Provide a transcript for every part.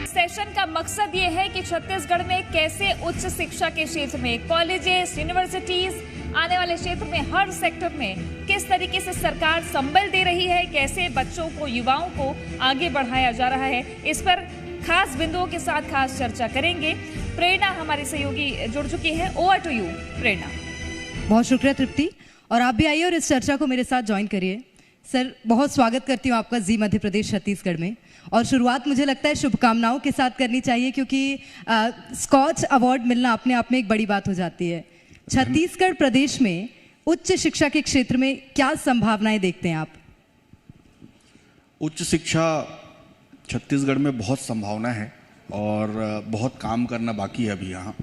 Session का मकसद ये है कि छत्तीसगढ़ में कैसे उच्च शिक्षा के क्षेत्र में कॉलेजेस, यूनिवर्सिटीज, आने वाले क्षेत्र में हर सेक्टर में किस तरीके से सरकार संबल दे रही है, कैसे बच्चों को, युवाओं को आगे बढ़ाया जा रहा है, इस पर खास बिंदुओं के साथ खास चर्चा करेंगे। प्रेरणा हमारी सहयोगी जुड़ चुकी है। ओवर टू यू प्रेरणा। बहुत शुक्रिया तृप्ति, और आप भी आइए और इस चर्चा को मेरे साथ ज्वाइन करिए। सर, बहुत स्वागत करती हूँ आपका जी मध्य प्रदेश छत्तीसगढ़ में, और शुरुआत मुझे लगता है शुभकामनाओं के साथ करनी चाहिए, क्योंकि स्कॉच अवार्ड मिलना अपने आप में एक बड़ी बात हो जाती है। छत्तीसगढ़ प्रदेश में उच्च शिक्षा के क्षेत्र में क्या संभावनाएं देखते हैं आप? उच्च शिक्षा छत्तीसगढ़ में बहुत संभावना है और बहुत काम करना बाकी है अभी यहाँ।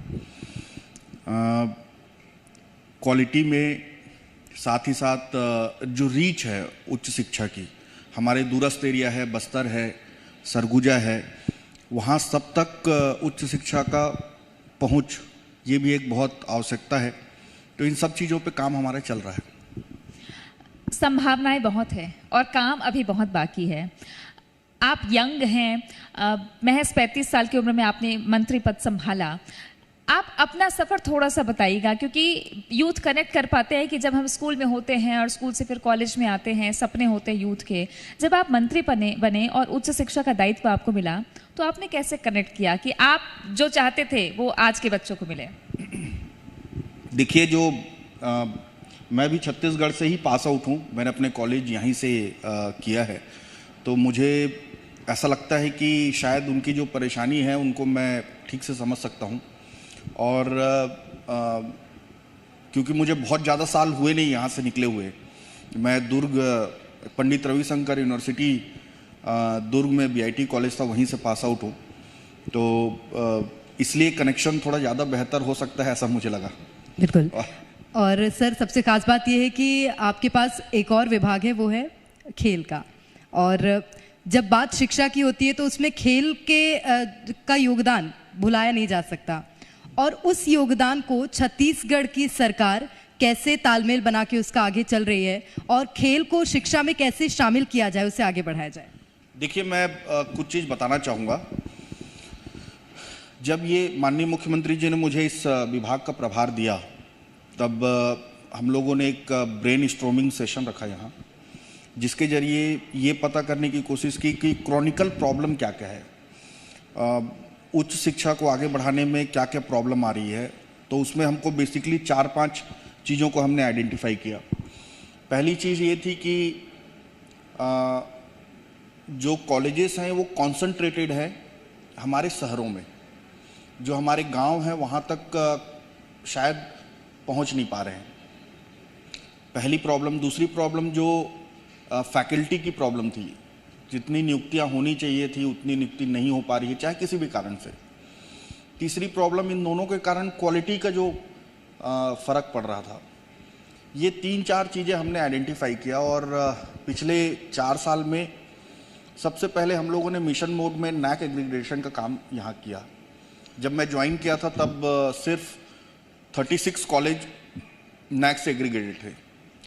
क्वालिटी में, साथ ही साथ जो रीच है उच्च शिक्षा की, हमारे दूरस्थ एरिया है, बस्तर है, सरगुजा है, वहाँ सब तक उच्च शिक्षा का पहुँच, ये भी एक बहुत आवश्यकता है। तो इन सब चीज़ों पे काम हमारा चल रहा है। संभावनाएं बहुत है और काम अभी बहुत बाकी है। आप यंग हैं, महज 35 साल की उम्र में आपने मंत्री पद संभाला। आप अपना सफ़र थोड़ा सा बताइएगा, क्योंकि यूथ कनेक्ट कर पाते हैं कि जब हम स्कूल में होते हैं और स्कूल से फिर कॉलेज में आते हैं, सपने होते हैं यूथ के। जब आप मंत्री बने और उच्च शिक्षा का दायित्व आपको मिला, तो आपने कैसे कनेक्ट किया कि आप जो चाहते थे वो आज के बच्चों को मिले? देखिए, मैं भी छत्तीसगढ़ से ही पास आउट हूँ, मैंने अपने कॉलेज यहीं से किया है। तो मुझे ऐसा लगता है कि शायद उनकी जो परेशानी है उनको मैं ठीक से समझ सकता हूँ। और क्योंकि मुझे बहुत ज़्यादा साल हुए नहीं यहाँ से निकले हुए, मैं दुर्ग पंडित रविशंकर यूनिवर्सिटी दुर्ग में बीआईटी कॉलेज था, वहीं से पास आउट हूँ। तो इसलिए कनेक्शन थोड़ा ज़्यादा बेहतर हो सकता है, ऐसा मुझे लगा। बिल्कुल। और सर, सबसे खास बात यह है कि आपके पास एक और विभाग है, वो है खेल का। और जब बात शिक्षा की होती है तो उसमें खेल का योगदान भुलाया नहीं जा सकता, और उस योगदान को छत्तीसगढ़ की सरकार कैसे तालमेल बना के उसका आगे चल रही है, और खेल को शिक्षा में कैसे शामिल किया जाए, उसे आगे बढ़ाया जाए। देखिए, मैं कुछ चीज़ बताना चाहूँगा। जब ये माननीय मुख्यमंत्री जी ने मुझे इस विभाग का प्रभार दिया, तब हम लोगों ने एक ब्रेन स्टॉर्मिंग सेशन रखा यहाँ, जिसके जरिए ये पता करने की कोशिश की कि क्रॉनिकल प्रॉब्लम क्या क्या है, उच्च शिक्षा को आगे बढ़ाने में क्या क्या प्रॉब्लम आ रही है। तो उसमें हमको बेसिकली 4-5 चीज़ों को हमने आइडेंटिफाई किया। पहली चीज़ ये थी कि जो कॉलेजेस हैं वो कॉन्सेंट्रेटेड है हमारे शहरों में, जो हमारे गांव हैं वहाँ तक शायद पहुँच नहीं पा रहे हैं, पहली प्रॉब्लम। दूसरी प्रॉब्लम जो फैकल्टी की प्रॉब्लम थी, जितनी नियुक्तियां होनी चाहिए थी उतनी नियुक्ति नहीं हो पा रही है, चाहे किसी भी कारण से। तीसरी प्रॉब्लम, इन दोनों के कारण क्वालिटी का जो फ़र्क पड़ रहा था। ये 3-4 चीज़ें हमने आइडेंटिफाई किया, और पिछले 4 साल में सबसे पहले हम लोगों ने मिशन मोड में नैक एग्रीगेशन का काम यहाँ किया। जब मैं ज्वाइन किया था तब सिर्फ 36 कॉलेज नैक से एग्रीगेटेड थे,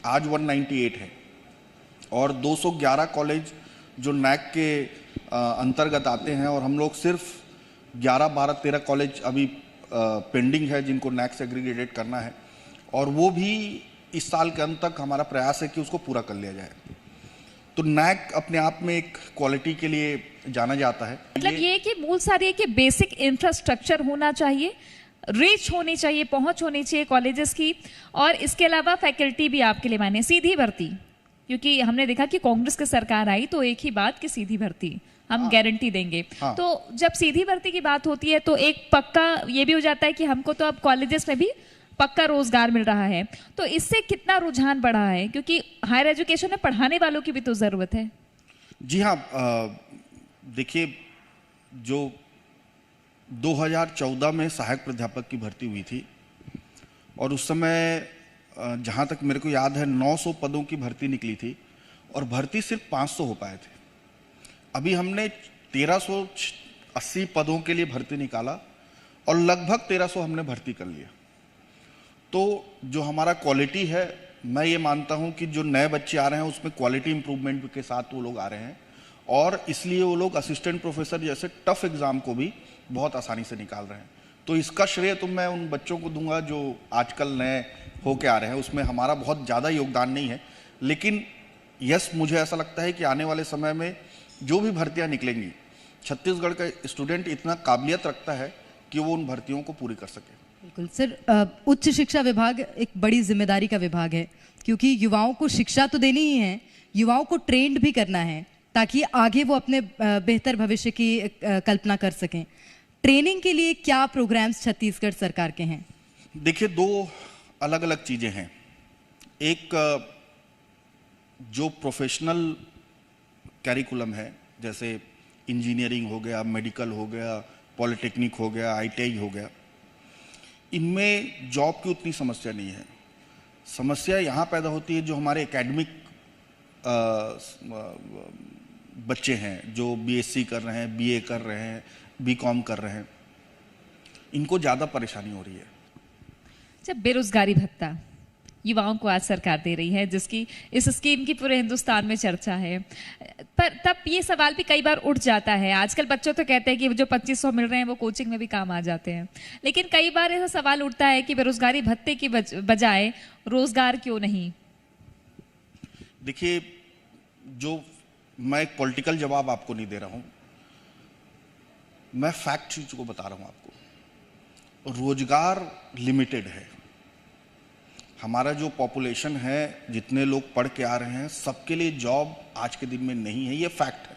आज 198 है, और 211 कॉलेज जो नैक के अंतर्गत आते हैं, और हम लोग सिर्फ 11, 12, 13 कॉलेज अभी पेंडिंग है जिनको नैक से एग्रीगेटेड करना है, और वो भी इस साल के अंत तक हमारा प्रयास है कि उसको पूरा कर लिया जाए। तो नैक अपने आप में एक क्वालिटी के लिए जाना जाता है। मतलब ये कि मूल सारी है कि बेसिक इंफ्रास्ट्रक्चर होना चाहिए, रीच होनी चाहिए, पहुंच होनी चाहिए कॉलेजेस की, और इसके अलावा फैकल्टी भी आपके लिए माने सीधी भर्ती, क्योंकि हमने देखा कि कांग्रेस की सरकार आई तो एक ही बात कि सीधी भर्ती हम गारंटी देंगे। तो जब सीधी भर्ती की बात होती है तो एक पक्का ये भी हो जाता है कि हमको तो अब कॉलेजेस में भी पक्का रोजगार मिल रहा है। तो इससे कितना रुझान बढ़ा है, क्योंकि हायर एजुकेशन में पढ़ाने वालों की भी तो जरूरत है। जी हाँ, देखिए, जो 2014 में सहायक प्राध्यापक की भर्ती हुई थी, और उस समय जहाँ तक मेरे को याद है 900 पदों की भर्ती निकली थी, और भर्ती सिर्फ 500 हो पाए थे। अभी हमने 1380 पदों के लिए भर्ती निकाला, और लगभग 1300 हमने भर्ती कर लिया। तो जो हमारा क्वालिटी है, मैं ये मानता हूँ कि जो नए बच्चे आ रहे हैं उसमें क्वालिटी इंप्रूवमेंट के साथ वो लोग आ रहे हैं, और इसलिए वो लोग असिस्टेंट प्रोफेसर जैसे टफ एग्ज़ाम को भी बहुत आसानी से निकाल रहे हैं। तो इसका श्रेय तो मैं उन बच्चों को दूंगा जो आजकल नए होके आ रहे हैं, उसमें हमारा बहुत ज़्यादा योगदान नहीं है। लेकिन यस, मुझे ऐसा लगता है कि आने वाले समय में जो भी भर्तियां निकलेंगी, छत्तीसगढ़ का स्टूडेंट इतना काबिलियत रखता है कि वो उन भर्तियों को पूरी कर सके। बिल्कुल सर, उच्च शिक्षा विभाग एक बड़ी जिम्मेदारी का विभाग है, क्योंकि युवाओं को शिक्षा तो देनी ही है, युवाओं को ट्रेंड भी करना है ताकि आगे वो अपने बेहतर भविष्य की कल्पना कर सकें। ट्रेनिंग के लिए क्या प्रोग्राम्स छत्तीसगढ़ सरकार के हैं? देखिए, दो अलग अलग चीज़ें हैं। एक जो प्रोफेशनल कैरिकुलम है, जैसे इंजीनियरिंग हो गया, मेडिकल हो गया, पॉलिटेक्निक हो गया, ITI हो गया, इनमें जॉब की उतनी समस्या नहीं है। समस्या यहाँ पैदा होती है जो हमारे एकेडमिक बच्चे हैं, जो BSc कर रहे हैं, BA कर रहे हैं, BCom कर रहे हैं, इनको ज़्यादा परेशानी हो रही है। जब बेरोजगारी भत्ता युवाओं को आज सरकार दे रही है, जिसकी इस स्कीम की पूरे हिंदुस्तान में चर्चा है, पर तब ये सवाल भी कई बार उठ जाता है। आजकल बच्चों तो कहते हैं कि जो 2500 मिल रहे हैं वो कोचिंग में भी काम आ जाते हैं, लेकिन कई बार ऐसा सवाल उठता है कि बेरोजगारी भत्ते की बजाय रोजगार क्यों नहीं? देखिए, जो मैं एक पॉलिटिकल जवाब आपको नहीं दे रहा हूं, मैं फैक्ट चीज को बता रहा हूं आपको। रोजगार लिमिटेड है। हमारा जो पॉपुलेशन है, जितने लोग पढ़ के आ रहे हैं, सबके लिए जॉब आज के दिन में नहीं है, ये फैक्ट है।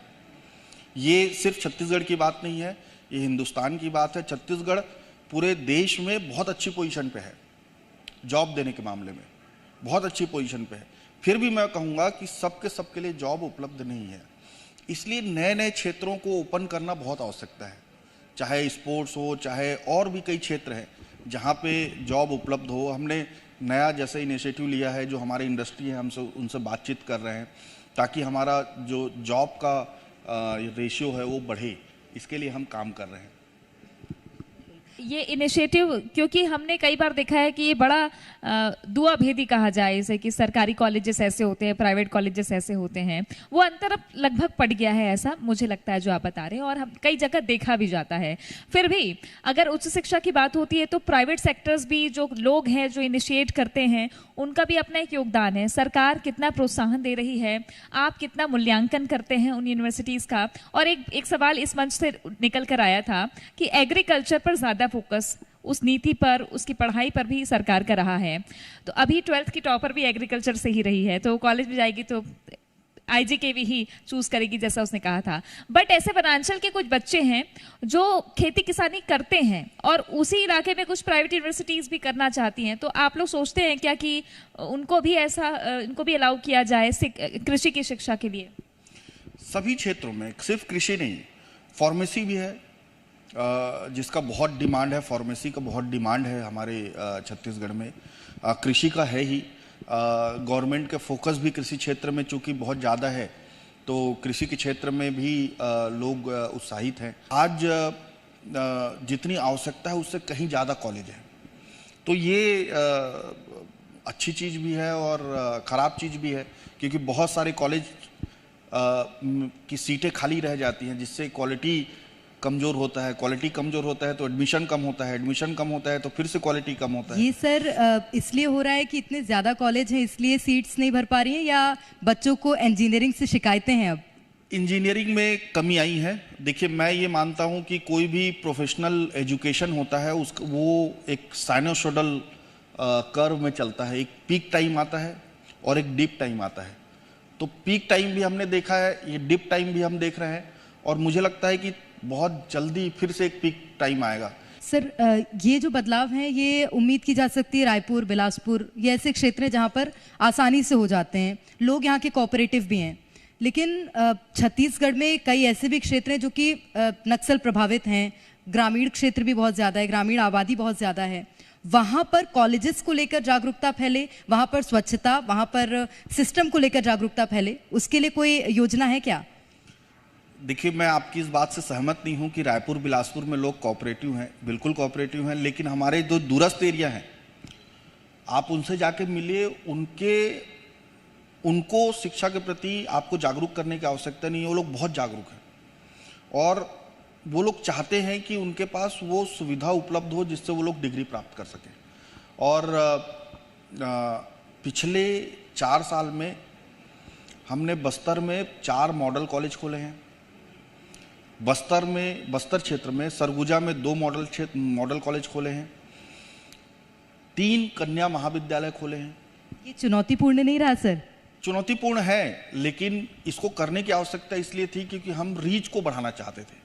ये सिर्फ छत्तीसगढ़ की बात नहीं है, ये हिंदुस्तान की बात है। छत्तीसगढ़ पूरे देश में बहुत अच्छी पोजीशन पे है, जॉब देने के मामले में बहुत अच्छी पोजीशन पे है। फिर भी मैं कहूँगा कि सबके लिए जॉब उपलब्ध नहीं है। इसलिए नए नए क्षेत्रों को ओपन करना बहुत आवश्यकता है, चाहे स्पोर्ट्स हो, चाहे और भी कई क्षेत्र हैं जहाँ पे जॉब उपलब्ध हो। हमने नया जैसे इनिशिएटिव लिया है, जो हमारे इंडस्ट्री है, हमसे उनसे बातचीत कर रहे हैं ताकि हमारा जो जॉब का रेशियो है वो बढ़े। इसके लिए हम काम कर रहे हैं। ये इनिशिएटिव, क्योंकि हमने कई बार देखा है कि ये बड़ा दुआ भेदी कहा जाए इसे, कि सरकारी कॉलेजेस ऐसे होते हैं, प्राइवेट कॉलेजेस ऐसे होते हैं, वो अंतर अब लगभग पड़ गया है, ऐसा मुझे लगता है जो आप बता रहे हैं, और हम कई जगह देखा भी जाता है। फिर भी अगर उच्च शिक्षा की बात होती है तो प्राइवेट सेक्टर्स भी, जो लोग हैं जो इनिशिएट करते हैं, उनका भी अपना एक योगदान है। सरकार कितना प्रोत्साहन दे रही है, आप कितना मूल्यांकन करते हैं उन यूनिवर्सिटीज़ का? और एक सवाल इस मंच से निकल कर आया था कि एग्रीकल्चर पर ज़्यादा फोकस, उस नीति पर, उसकी पढ़ाई पर भी सरकार का रहा है। तो अभी 12th की टॉपर भी एग्रीकल्चर से ही रही है, तो कॉलेज में जाएगी तो IGKV ही चूज करेगी, जैसा उसने कहा था। बट ऐसे वनांचल के कुछ बच्चे हैं जो खेती किसानी करते हैं और उसी इलाके में कुछ प्राइवेट यूनिवर्सिटीज भी करना चाहती हैं, तो आप लोग सोचते हैं क्या कि उनको भी अलाउ किया जाए कृषि की शिक्षा के लिए? सभी क्षेत्रों में, सिर्फ कृषि नहीं, फार्मेसी भी है जिसका बहुत डिमांड है। फार्मेसी का बहुत डिमांड है हमारे छत्तीसगढ़ में। कृषि का है ही। गवर्नमेंट के फोकस भी कृषि क्षेत्र में चूंकि बहुत ज़्यादा है, तो कृषि के क्षेत्र में भी लोग उत्साहित हैं। आज जितनी आवश्यकता है उससे कहीं ज़्यादा कॉलेज है, तो ये अच्छी चीज़ भी है और ख़राब चीज़ भी है, क्योंकि बहुत सारे कॉलेज की सीटें खाली रह जाती हैं, जिससे क्वालिटी कमजोर होता है। क्वालिटी कमजोर होता है तो एडमिशन कम होता है, एडमिशन कम होता है तो फिर से क्वालिटी कम होता है। ये सर इसलिए हो रहा है कि इतने ज़्यादा कॉलेज हैं इसलिए सीट्स नहीं भर पा रही हैं, या बच्चों को इंजीनियरिंग से शिकायतें हैं? अब इंजीनियरिंग में कमी आई है। देखिए, मैं ये मानता हूँ कि कोई भी प्रोफेशनल एजुकेशन होता है वो एक साइनोसोडल कर्व में चलता है। एक पीक टाइम आता है और एक डीप टाइम आता है। तो पीक टाइम भी हमने देखा है, ये डीप टाइम भी हम देख रहे हैं, और मुझे लगता है कि बहुत जल्दी फिर से एक पीक टाइम आएगा। सर ये जो बदलाव है, ये उम्मीद की जा सकती है रायपुर, बिलासपुर, ये ऐसे क्षेत्र हैं जहाँ पर आसानी से हो जाते हैं, लोग यहाँ के कोऑपरेटिव भी हैं। लेकिन छत्तीसगढ़ में कई ऐसे भी क्षेत्र हैं जो कि नक्सल प्रभावित हैं, ग्रामीण क्षेत्र भी बहुत ज़्यादा है, ग्रामीण आबादी बहुत ज़्यादा है। वहाँ पर कॉलेजेस को लेकर जागरूकता फैले, वहाँ पर स्वच्छता, वहाँ पर सिस्टम को लेकर जागरूकता फैले, उसके लिए कोई योजना है क्या? देखिए, मैं आपकी इस बात से सहमत नहीं हूं कि रायपुर बिलासपुर में लोग कोऑपरेटिव हैं। बिल्कुल कोऑपरेटिव हैं, लेकिन हमारे जो दूरस्थ एरिया हैं, आप उनसे जाके मिलिए, उनके उनको शिक्षा के प्रति आपको जागरूक करने की आवश्यकता नहीं है, वो लोग बहुत जागरूक हैं और वो लोग चाहते हैं कि उनके पास वो सुविधा उपलब्ध हो जिससे वो लोग डिग्री प्राप्त कर सकें। और पिछले 4 साल में हमने बस्तर में 4 मॉडल कॉलेज खोले हैं, बस्तर क्षेत्र में सरगुजा में 2 मॉडल कॉलेज खोले हैं, 3 कन्या महाविद्यालय खोले हैं। ये चुनौतीपूर्ण नहीं रहा सर? चुनौतीपूर्ण है, लेकिन इसको करने की आवश्यकता इसलिए थी क्योंकि हम रीच को बढ़ाना चाहते थे।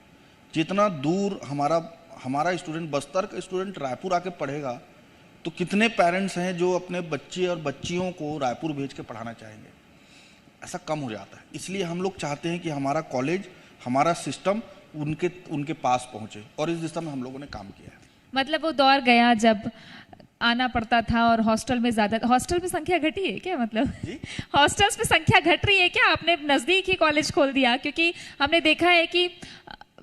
जितना दूर हमारा स्टूडेंट, बस्तर का स्टूडेंट रायपुर आके पढ़ेगा तो कितने पेरेंट्स हैं जो अपने बच्चे और बच्चियों को रायपुर भेज के पढ़ाना चाहेंगे, ऐसा कम हो जाता है। इसलिए हम लोग चाहते हैं कि हमारा कॉलेज, हमारा सिस्टम उनके पास पहुंचे और इस दिशा में हम लोगों ने काम किया है। मतलब वो दौर गया जब आना पड़ता था और हॉस्टल में ज्यादा, हॉस्टल में संख्या घटी है क्या? मतलब हॉस्टल्स में संख्या घट रही है क्या? आपने नजदीक ही कॉलेज खोल दिया? क्योंकि हमने देखा है कि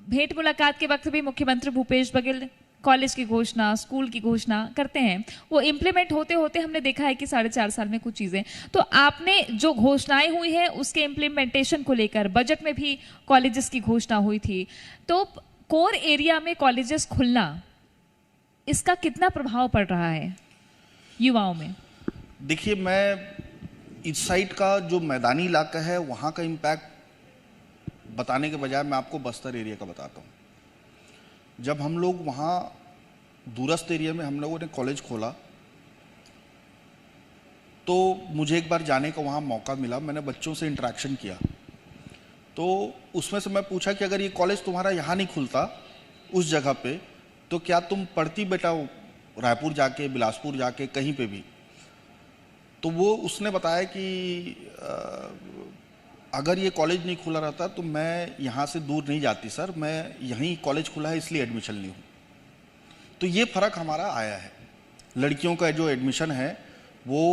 भेंट मुलाकात के वक्त भी मुख्यमंत्री भूपेश बघेल कॉलेज की घोषणा, स्कूल की घोषणा करते हैं, वो इम्प्लीमेंट होते होते हमने देखा है कि 4.5 साल में कुछ चीजें। तो आपने जो घोषणाएं हुई है उसके इम्प्लीमेंटेशन को लेकर बजट में भी कॉलेजेस की घोषणा हुई थी, तो कोर एरिया में कॉलेजेस खुलना, इसका कितना प्रभाव पड़ रहा है युवाओं में? देखिए, मैं इस साइड का जो मैदानी इलाका है वहाँ का इम्पैक्ट बताने के बजाय मैं आपको बस्तर एरिया का बताता हूँ। जब हम लोग वहाँ दूरस्थ एरिया में हम लोगों ने कॉलेज खोला तो मुझे एक बार जाने का वहाँ मौका मिला, मैंने बच्चों से इंटरेक्शन किया। तो उसमें से मैं पूछा कि अगर ये कॉलेज तुम्हारा यहाँ नहीं खुलता उस जगह पे, तो क्या तुम पढ़ती बेटा रायपुर जाके, बिलासपुर जाके, कहीं पे भी? तो वो उसने बताया कि अगर ये कॉलेज नहीं खुला रहता तो मैं यहाँ से दूर नहीं जाती सर, मैं यहीं कॉलेज खुला है इसलिए एडमिशन ली हूँ। तो ये फ़र्क हमारा आया है। लड़कियों का जो एडमिशन है वो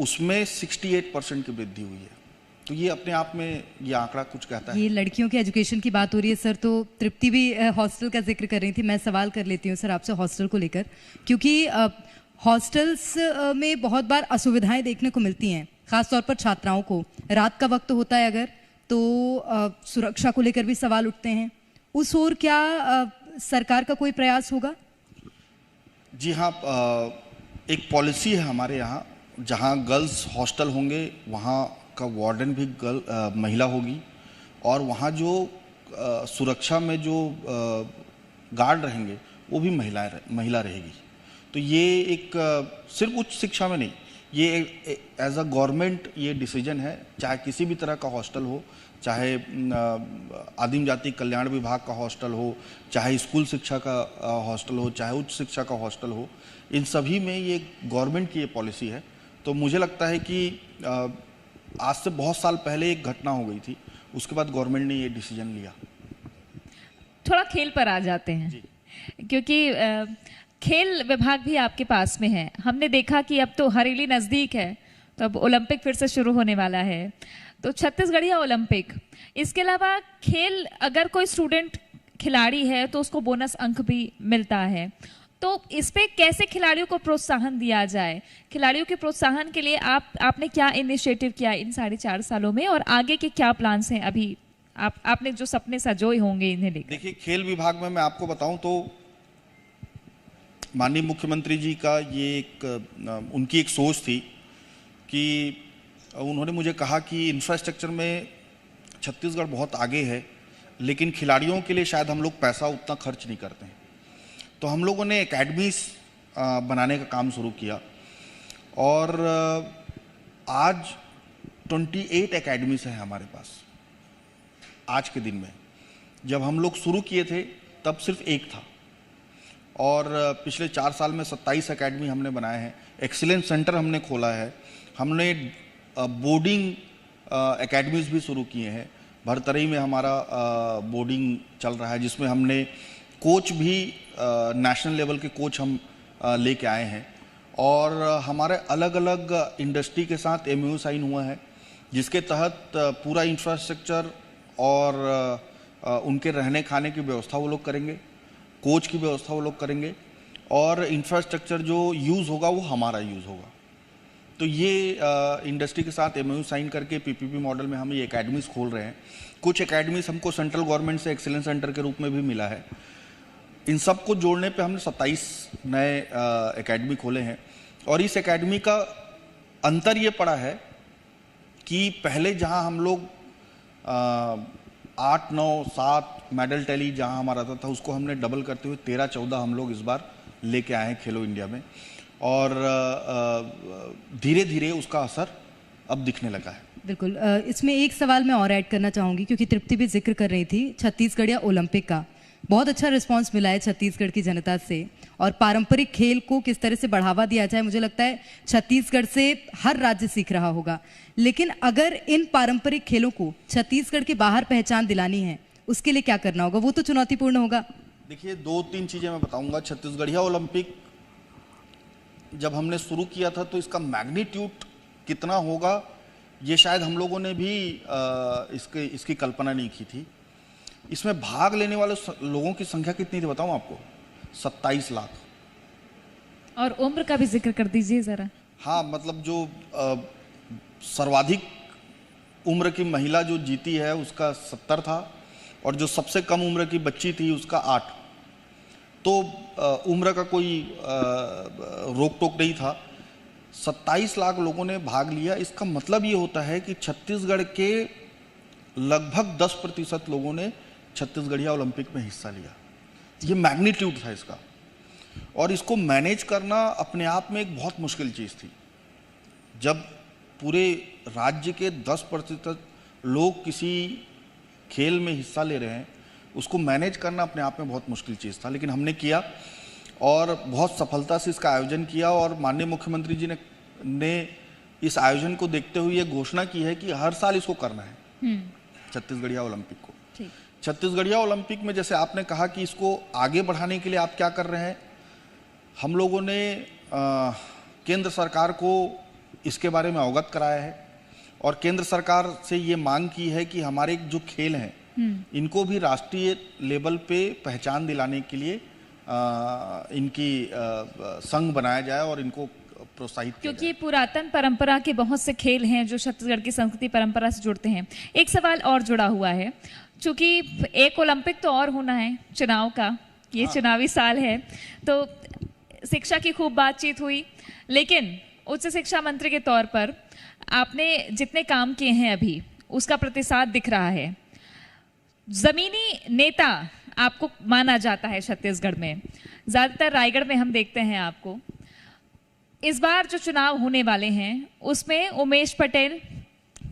उसमें 68% की वृद्धि हुई है। तो ये अपने आप में ये आंकड़ा कुछ कहता है। ये लड़कियों के एजुकेशन की बात हो रही है सर, तो तृप्ति भी हॉस्टल का जिक्र कर रही थी। मैं सवाल कर लेती हूँ सर आपसे हॉस्टल को लेकर, क्योंकि हॉस्टल्स में बहुत बार असुविधाएं देखने को मिलती हैं, खासतौर पर छात्राओं को। रात का वक्त होता है अगर, तो सुरक्षा को लेकर भी सवाल उठते हैं। उस ओर क्या सरकार का कोई प्रयास होगा? जी हाँ, एक पॉलिसी है हमारे यहाँ, जहाँ गर्ल्स हॉस्टल होंगे वहाँ का वार्डन भी महिला होगी और वहाँ जो सुरक्षा में जो गार्ड रहेंगे वो भी महिला रहेगी। तो ये एक सिर्फ उच्च शिक्षा में नहीं, ये एज अ गवर्नमेंट ये डिसीजन है, चाहे किसी भी तरह का हॉस्टल हो, चाहे आदिम जाति कल्याण विभाग का हॉस्टल हो, चाहे स्कूल शिक्षा का हॉस्टल हो, चाहे उच्च शिक्षा का हॉस्टल हो, इन सभी में ये गवर्नमेंट की ये पॉलिसी है। तो मुझे लगता है कि आज से बहुत साल पहले एक घटना हो गई थी, उसके बाद गवर्नमेंट ने ये डिसीजन लिया। थोड़ा खेल पर आ जाते हैं, क्योंकि खेल विभाग भी आपके पास में है। हमने देखा कि अब तो हरेली नज़दीक है, तो अब ओलंपिक फिर से शुरू होने वाला है, तो छत्तीसगढ़िया ओलंपिक। इसके अलावा खेल, अगर कोई स्टूडेंट खिलाड़ी है तो उसको बोनस अंक भी मिलता है। तो इस पे कैसे खिलाड़ियों को प्रोत्साहन दिया जाए? खिलाड़ियों के प्रोत्साहन के लिए आपने क्या इनिशिएटिव किया इन 4.5 सालों में, और आगे के क्या प्लान्स हैं? अभी आपने जो सपने सजोए होंगे इन्हें लेकर। देखिए, खेल विभाग में मैं आपको बताऊं तो माननीय मुख्यमंत्री जी का ये उनकी एक सोच थी कि उन्होंने मुझे कहा कि इंफ्रास्ट्रक्चर में छत्तीसगढ़ बहुत आगे है, लेकिन खिलाड़ियों के लिए शायद हम लोग पैसा उतना खर्च नहीं करते हैं। तो हम लोगों ने एकेडमीज बनाने का काम शुरू किया और आज 28 एकेडमीज हैं हमारे पास आज के दिन में। जब हम लोग शुरू किए थे तब सिर्फ एक था, और पिछले 4 साल में 27 एकेडमी हमने बनाए हैं। एक्सीलेंस सेंटर हमने खोला है, हमने बोर्डिंग एकेडमीज भी शुरू किए हैं। भरतरई में हमारा बोर्डिंग चल रहा है, जिसमें हमने कोच भी नेशनल लेवल के कोच हम लेके आए हैं, और हमारे अलग अलग इंडस्ट्री के साथ MOU साइन हुआ है, जिसके तहत पूरा इंफ्रास्ट्रक्चर और उनके रहने खाने की व्यवस्था वो लोग करेंगे, कोच की व्यवस्था वो लोग करेंगे, और इंफ्रास्ट्रक्चर जो यूज़ होगा वो हमारा यूज़ होगा। तो ये इंडस्ट्री के साथ एमओयू साइन करके पीपीपी मॉडल में हम ये एकेडमीज खोल रहे हैं। कुछ एकेडमीज हमको सेंट्रल गवर्नमेंट से एक्सीलेंस सेंटर के रूप में भी मिला है। इन सब को जोड़ने पे हमने 27 नए एकेडमी खोले हैं। और इस एकेडमी का अंतर ये पड़ा है कि पहले जहां हम लोग 8, 9, 7 मेडल टैली जहां हमारा आता था, उसको हमने डबल करते हुए 13-14 हम लोग इस बार लेके आए हैं खेलो इंडिया में। और धीरे धीरे उसका असर अब दिखने लगा है। बिल्कुल। इसमें एक सवाल मैं और ऐड करना चाहूँगी, क्योंकि तृप्ति भी जिक्र कर रही थी छत्तीसगढ़ या ओलंपिक का। बहुत अच्छा रिस्पांस मिला है छत्तीसगढ़ की जनता से, और पारंपरिक खेल को किस तरह से बढ़ावा दिया जाए, मुझे लगता है छत्तीसगढ़ से हर राज्य सीख रहा होगा। लेकिन अगर इन पारंपरिक खेलों को छत्तीसगढ़ के बाहर पहचान दिलानी है, उसके लिए क्या करना होगा? वो तो चुनौतीपूर्ण होगा। देखिए, 2-3 चीज़ें मैं बताऊंगा। छत्तीसगढ़िया ओलंपिक जब हमने शुरू किया था तो इसका मैग्नीट्यूड कितना होगा ये शायद हम लोगों ने भी इसकी कल्पना नहीं की थी। इसमें भाग लेने वाले लोगों की संख्या कितनी थी बताऊं आपको? 27 लाख। और उम्र का भी जिक्र कर दीजिए जरा। हाँ, मतलब जो सर्वाधिक उम्र की महिला जो जीती है उसका 70 था, और जो सबसे कम उम्र की बच्ची थी उसका 8। तो उम्र का कोई रोक टोक नहीं था। 27 लाख लोगों ने भाग लिया। इसका मतलब ये होता है कि छत्तीसगढ़ के लगभग 10% लोगों ने छत्तीसगढ़िया ओलंपिक में हिस्सा लिया। ये मैग्नीट्यूड था इसका, और इसको मैनेज करना अपने आप में एक बहुत मुश्किल चीज़ थी। जब पूरे राज्य के 10% लोग किसी खेल में हिस्सा ले रहे हैं, उसको मैनेज करना अपने आप में बहुत मुश्किल चीज़ था। लेकिन हमने किया और बहुत सफलता से इसका आयोजन किया। और माननीय मुख्यमंत्री जी ने इस आयोजन को देखते हुए ये घोषणा की है कि हर साल इसको करना है, छत्तीसगढ़िया ओलंपिक को। छत्तीसगढ़िया ओलंपिक में जैसे आपने कहा कि इसको आगे बढ़ाने के लिए आप क्या कर रहे हैं, हम लोगों ने केंद्र सरकार को इसके बारे में अवगत कराया है, और केंद्र सरकार से ये मांग की है कि हमारे जो खेल हैं इनको भी राष्ट्रीय लेवल पे पहचान दिलाने के लिए इनकी संघ बनाया जाए और इनको प्रोत्साहित किया क्योंकि पुरातन परंपरा के बहुत से खेल हैं जो छत्तीसगढ़ की संस्कृति परंपरा से जुड़ते हैं। एक सवाल और जुड़ा हुआ है, चूंकि एक ओलंपिक तो और होना है चुनाव का, ये चुनावी साल है, तो शिक्षा की खूब बातचीत हुई, लेकिन उच्च शिक्षा मंत्री के तौर पर आपने जितने काम किए हैं अभी उसका प्रतिसाद दिख रहा है। जमीनी नेता आपको माना जाता है छत्तीसगढ़ में, ज्यादातर रायगढ़ में हम देखते हैं आपको। इस बार जो चुनाव होने वाले हैं उसमें उमेश पटेल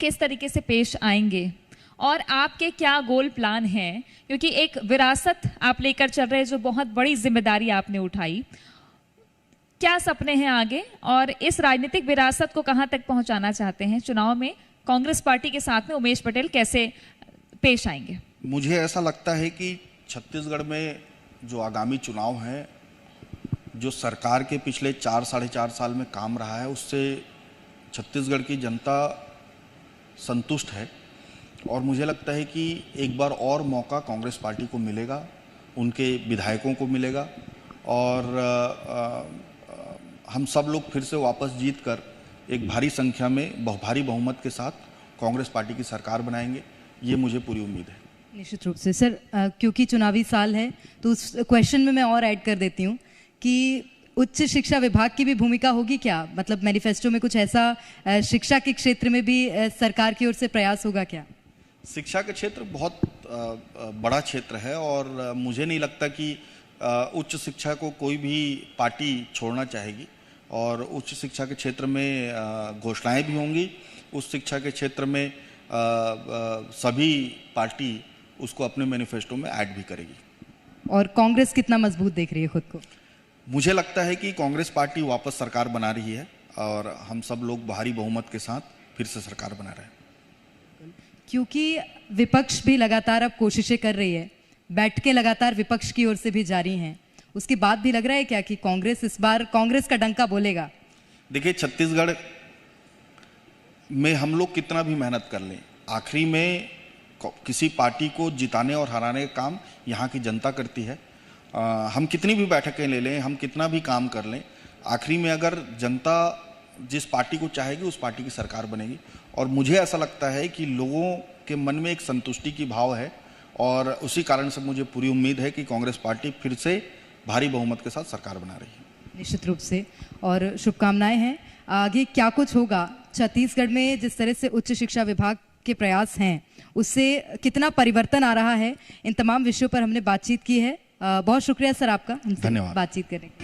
किस तरीके से पेश आएंगे और आपके क्या गोल प्लान हैं, क्योंकि एक विरासत आप लेकर चल रहे हैं जो बहुत बड़ी जिम्मेदारी आपने उठाई। क्या सपने हैं आगे और इस राजनीतिक विरासत को कहां तक पहुंचाना चाहते हैं? चुनाव में कांग्रेस पार्टी के साथ में उमेश पटेल कैसे पेश आएंगे? मुझे ऐसा लगता है कि छत्तीसगढ़ में जो आगामी चुनाव है, जो सरकार के पिछले 4-4.5 साल में काम रहा है, उससे छत्तीसगढ़ की जनता संतुष्ट है। और मुझे लगता है कि एक बार और मौका कांग्रेस पार्टी को मिलेगा, उनके विधायकों को मिलेगा, और हम सब लोग फिर से वापस जीत कर एक भारी संख्या में भारी बहुमत के साथ कांग्रेस पार्टी की सरकार बनाएंगे, ये मुझे पूरी उम्मीद है। निश्चित रूप से सर, क्योंकि चुनावी साल है तो उस क्वेश्चन में मैं और ऐड कर देती हूँ कि उच्च शिक्षा विभाग की भी भूमिका होगी क्या? मतलब मैनिफेस्टो में कुछ ऐसा शिक्षा के क्षेत्र में भी सरकार की ओर से प्रयास होगा क्या? शिक्षा का क्षेत्र बहुत बड़ा क्षेत्र है, और मुझे नहीं लगता कि उच्च शिक्षा को कोई भी पार्टी छोड़ना चाहेगी, और उच्च शिक्षा के क्षेत्र में घोषणाएं भी होंगी। उस शिक्षा के क्षेत्र में सभी पार्टी उसको अपने मैनिफेस्टो में ऐड भी करेगी। और कांग्रेस कितना मजबूत देख रही है खुद को? मुझे लगता है कि कांग्रेस पार्टी वापस सरकार बना रही है, और हम सब लोग भारी बहुमत के साथ फिर से सरकार बना रहे हैं। क्योंकि विपक्ष भी लगातार अब कोशिशें कर रही है, बैठकें लगातार विपक्ष की ओर से भी जारी हैं, उसके बाद भी लग रहा है क्या कि कांग्रेस इस बार कांग्रेस का डंका बोलेगा? देखिए, छत्तीसगढ़ में हम लोग कितना भी मेहनत कर लें, आखिरी में किसी पार्टी को जिताने और हराने का काम यहाँ की जनता करती है। हम कितनी भी बैठकें ले लें, हम कितना भी काम कर लें, आखिरी में अगर जनता जिस पार्टी को चाहेगी उस पार्टी की सरकार बनेगी। और मुझे ऐसा लगता है कि लोगों के मन में एक संतुष्टि की भाव है और उसी कारण से मुझे पूरी उम्मीद है कि कांग्रेस पार्टी फिर से भारी बहुमत के साथ सरकार बना रही है। निश्चित रूप से, और शुभकामनाएं हैं। आगे क्या कुछ होगा छत्तीसगढ़ में, जिस तरह से उच्च शिक्षा विभाग के प्रयास हैं उससे कितना परिवर्तन आ रहा है, इन तमाम विषयों पर हमने बातचीत की है। बहुत शुक्रिया सर आपका हमसे धन्यवाद। बातचीत करने के लिए।